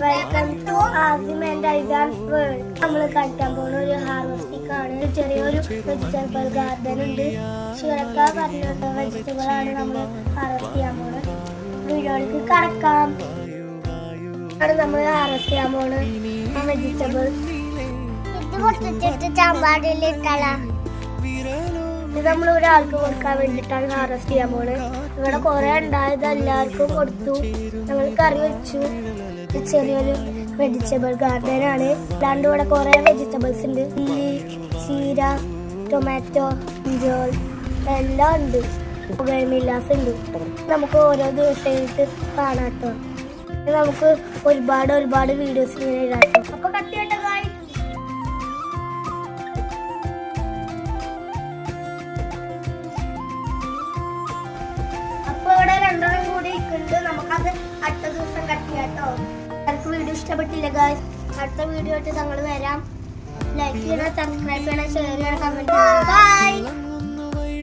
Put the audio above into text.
Welcome to Asim and ഐസാൻസ് world. നമ്മൾ കളിക്കാൻ പോകുന്ന ഒരു ഹാർവെസ്റ്റിംഗ് ആണ്. ചെറിയൊരു വെജിറ്റബിൾ ഗാർഡൻ ഉണ്ട്. ശിവരക്ക പറഞ്ഞിട്ട് വെജിറ്റബിൾ ആണ് നമ്മൾ ഹാർവെസ്റ്റ് ചെയ്യാൻ പോകുന്നത്. വീഡിയോയിലേക്ക് കടക്കാം. ആണ് നമ്മൾ ഹാർവെസ്റ്റ് ചെയ്യാൻ പോകുന്നത് വെജിറ്റബിൾ. ഇത് നമ്മൾ ഒരാൾക്ക് കൊടുക്കാൻ വേണ്ടിയിട്ടാണ് ഹാർവെസ്റ്റ് ചെയ്യാൻ പോകുന്നത്. ഇവിടെ കുറെ ഉണ്ടായത് എല്ലാവർക്കും കൊടുത്തു. ഞങ്ങൾ കറി വെച്ചു. ചെറിയൊരു വെജിറ്റബിൾ ഗാർഡൻ ആണ്. അല്ലാണ്ട് ഇവിടെ കുറെ വെജിറ്റബിൾസ് ഉണ്ട്. ഉള്ളി, ചീര, ടൊമാറ്റോ, ഇഞ്ചോൾ എല്ലാം ഉണ്ട്. മില്ലാസ് ഉണ്ട്. നമുക്ക് ഓരോ ദിവസമായിട്ട് കാണാട്ടോ. നമുക്ക് ഒരുപാട് വീഡിയോസ് ഇങ്ങനെ ഇടാട്ടോ. അപ്പൊ കട്ട് ചെയ്യട്ടെ ഗായ്സ്. രണ്ടെണ്ണം കൂടി ഉണ്ട്. നമുക്കത് അടുത്ത ദിവസം കട്ട് ചെയ്യാട്ടോ. എനിക്ക് വീഡിയോ ഇഷ്ടപ്പെട്ടില്ല ഗായ്സ്. അടുത്ത വീഡിയോ ആയിട്ട് ഞങ്ങൾ വരാം. ലൈക്ക് ചെയ്യണം, സബ്സ്ക്രൈബ് ചെയ്യണം, ഷെയർ ചെയ്യണം, കമന്റ് ചെയ്യണം. ബൈ.